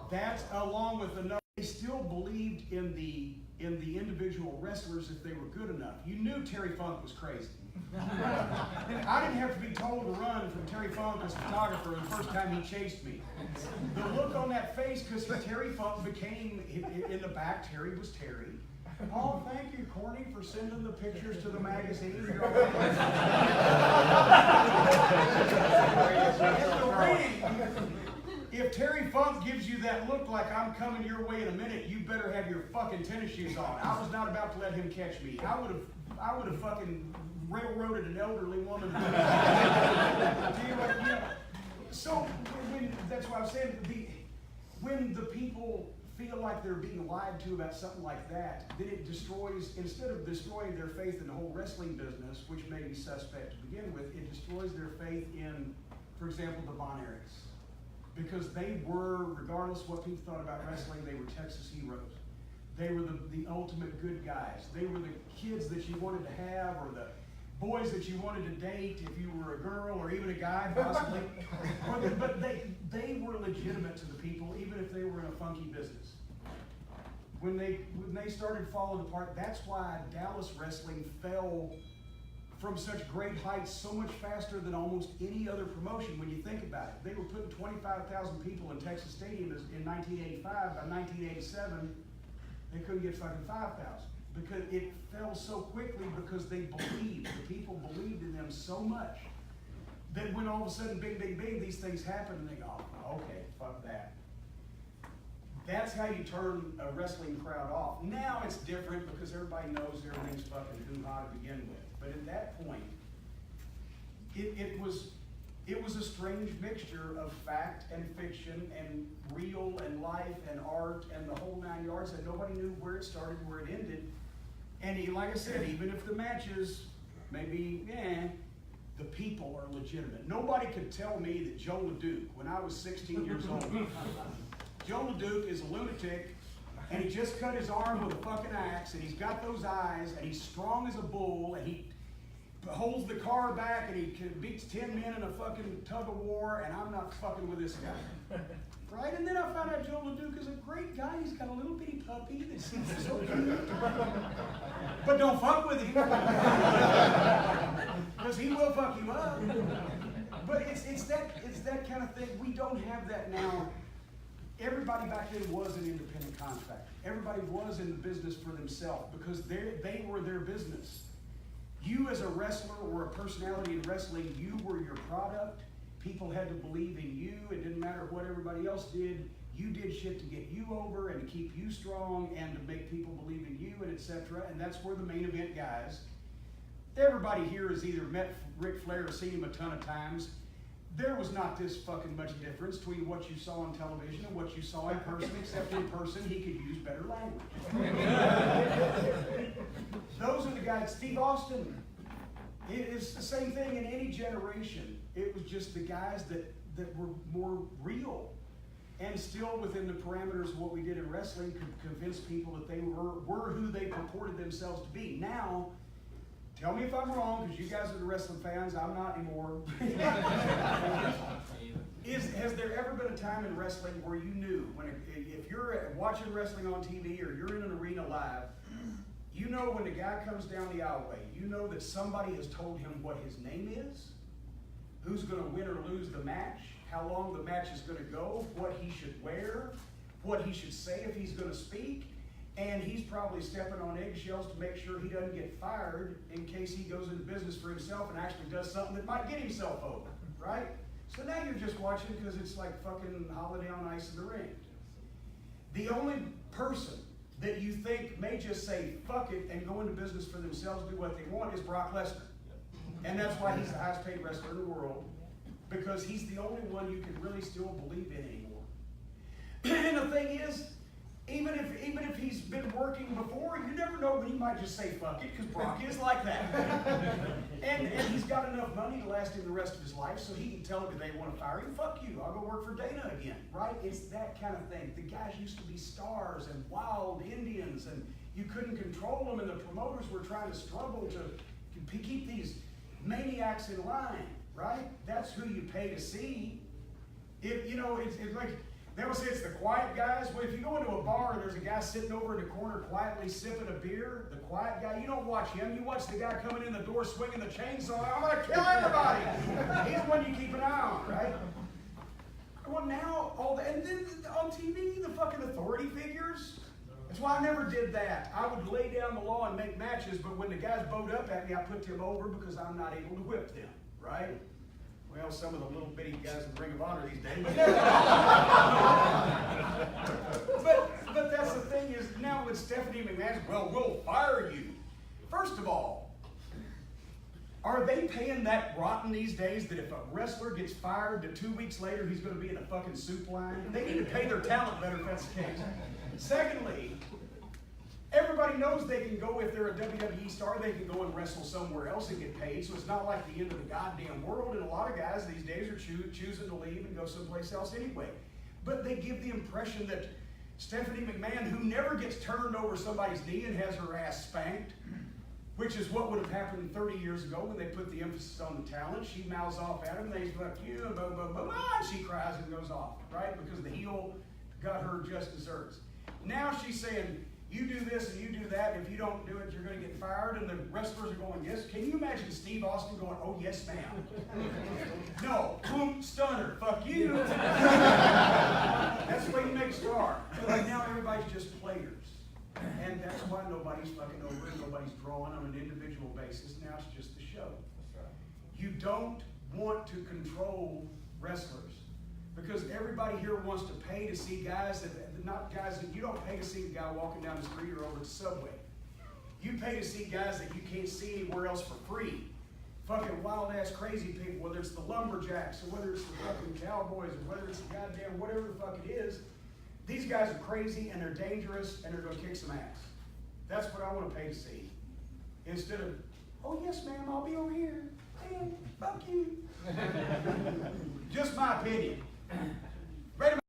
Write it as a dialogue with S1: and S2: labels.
S1: That's along with another. They still believed in the individual wrestlers if they were good enough. You knew Terry Funk was crazy. I didn't have to be told to run from Terry Funk as photographer the first time he chased me. The look on that face, because Terry Funk became, in the back, Terry was Terry. Oh, thank you, Corny, for sending the pictures to the magazine. If Terry Funk gives you that look like I'm coming your way in a minute, you better have your fucking tennis shoes on. I was not about to let him catch me. I would have fucking railroaded an elderly woman. So that's why I'm saying when the people feel like they're being lied to about something like that, then it destroys, instead of destroying their faith in the whole wrestling business, which may be suspect to begin with, it destroys their faith in, for example, the Von Erichs. Because they were, regardless of what people thought about wrestling, they were Texas heroes. They were the ultimate good guys. They were the kids that you wanted to have, or the boys that you wanted to date if you were a girl or even a guy, possibly. But they were legitimate to the people, even if they were in a funky business. When they started falling apart, that's why Dallas wrestling fell from such great heights so much faster than almost any other promotion when you think about it. They were putting 25,000 people in Texas Stadium in 1985. By 1987, they couldn't get fucking 5,000. Because it fell so quickly because they believed, the people believed in them so much that when all of a sudden, bing, bing, bing, these things happen and they go, oh, okay, fuck that. That's how you turn a wrestling crowd off. Now it's different because everybody knows everything's fucking hoo-ha to begin with. But at that point, it was a strange mixture of fact and fiction and real and life and art and the whole 9 yards, and nobody knew where it started, where it ended. And like I said, even if the matches maybe, the people are legitimate. Nobody could tell me that Joe LeDuc, when I was 16 years old, Joe LeDuc is a lunatic, and he just cut his arm with a fucking axe, and he's got those eyes, and he's strong as a bull, and he holds the car back, and he beats 10 men in a fucking tug of war, and I'm not fucking with this guy. Right? And then I found out Joe LeDuc is a great guy. He's got a little bitty puppy that seems so cute. But don't fuck with him. Because he will fuck you up. But it's that kind of thing. We don't have that now. Everybody back then was an independent contractor. Everybody was in the business for themselves because they were their business. You as a wrestler or a personality in wrestling, you were your product. People had to believe in you. It didn't matter what everybody else did. You did shit to get you over and to keep you strong and to make people believe in you and etc. And that's where the main event guys. Everybody here has either met Ric Flair or seen him a ton of times. There was not this fucking much difference between what you saw on television and what you saw in person, except in person he could use better language. Those are the guys. Steve Austin. It's the same thing in any generation. It was just the guys that were more real and still within the parameters of what we did in wrestling could convince people that they were who they purported themselves to be. Now, tell me if I'm wrong, because you guys are the wrestling fans, I'm not anymore. Has there ever been a time in wrestling where you knew, if you're watching wrestling on TV or you're in an arena live, you know when the guy comes down the aisleway, you know that somebody has told him what his name is, who's going to win or lose the match, how long the match is going to go, what he should wear, what he should say if he's going to speak, and he's probably stepping on eggshells to make sure he doesn't get fired in case he goes into business for himself and actually does something that might get himself over, right? So now you're just watching because it's like fucking Holiday on Ice in the ring. The only person that you think may just say fuck it and go into business for themselves, do what they want, is Brock Lesnar. And that's why he's the highest paid wrestler in the world, because he's the only one you can really still believe in anymore. And the thing is, even if he's been working before, you never know when he might just say fuck it, because Brock is like that. and he's got enough money to last him the rest of his life, so he can tell them if they want to fire him, fuck you, I'll go work for Dana again, right? It's that kind of thing. The guys used to be stars and wild Indians, and you couldn't control them, and the promoters were trying to struggle to keep these maniacs in line, right? That's who you pay to see. It's like, they always say it's the quiet guys, well, if you go into a bar and there's a guy sitting over in the corner quietly sipping a beer, the quiet guy, you don't watch him. You watch the guy coming in the door swinging the chainsaw. I'm going to kill everybody. He's the one you keep an eye on, right? Well, now, and then on TV, the fucking authority figures. That's why I never did that. I would lay down the law and make matches, but when the guys bowed up at me, I put them over because I'm not able to whip them, right? Well, some of the little bitty guys in the Ring of Honor these days. But that's the thing is, now with Stephanie McMahon, well, we'll fire you. First of all, are they paying that rotten these days that if a wrestler gets fired, that 2 weeks later he's going to be in a fucking soup line? They need to pay their talent better if that's the case. Secondly, everybody knows they can go, if they're a WWE star, they can go and wrestle somewhere else and get paid, so it's not like the end of the goddamn world, and a lot of guys these days are choosing to leave and go someplace else anyway. But they give the impression that Stephanie McMahon, who never gets turned over somebody's knee and has her ass spanked, which is what would have happened 30 years ago when they put the emphasis on the talent. She mouths off at him, they fuck you, blah, blah, blah, blah, and she cries and goes off, right? Because the heel got her just desserts. Now she's saying, you do this and you do that, and if you don't do it, you're going to get fired, and the wrestlers are going, yes. Can you imagine Steve Austin going, oh, yes, ma'am? No, boom, stunner, fuck you. That's the way you make a star. Right now, everybody's just players. And that's why nobody's fucking over and nobody's drawing on an individual basis. Now it's just a show. You don't want to control wrestlers because everybody here wants to pay to see guys that, not guys that you don't pay to see a guy walking down the street or over at the subway. You pay to see guys that you can't see anywhere else for free. Fucking wild ass crazy people, whether it's the lumberjacks or whether it's the fucking cowboys or whether it's the goddamn whatever the fuck it is. These guys are crazy and they're dangerous and they're going to kick some ass. That's what I want to pay to see. Instead of, oh yes ma'am, I'll be over here. Man, fuck you. Just my opinion.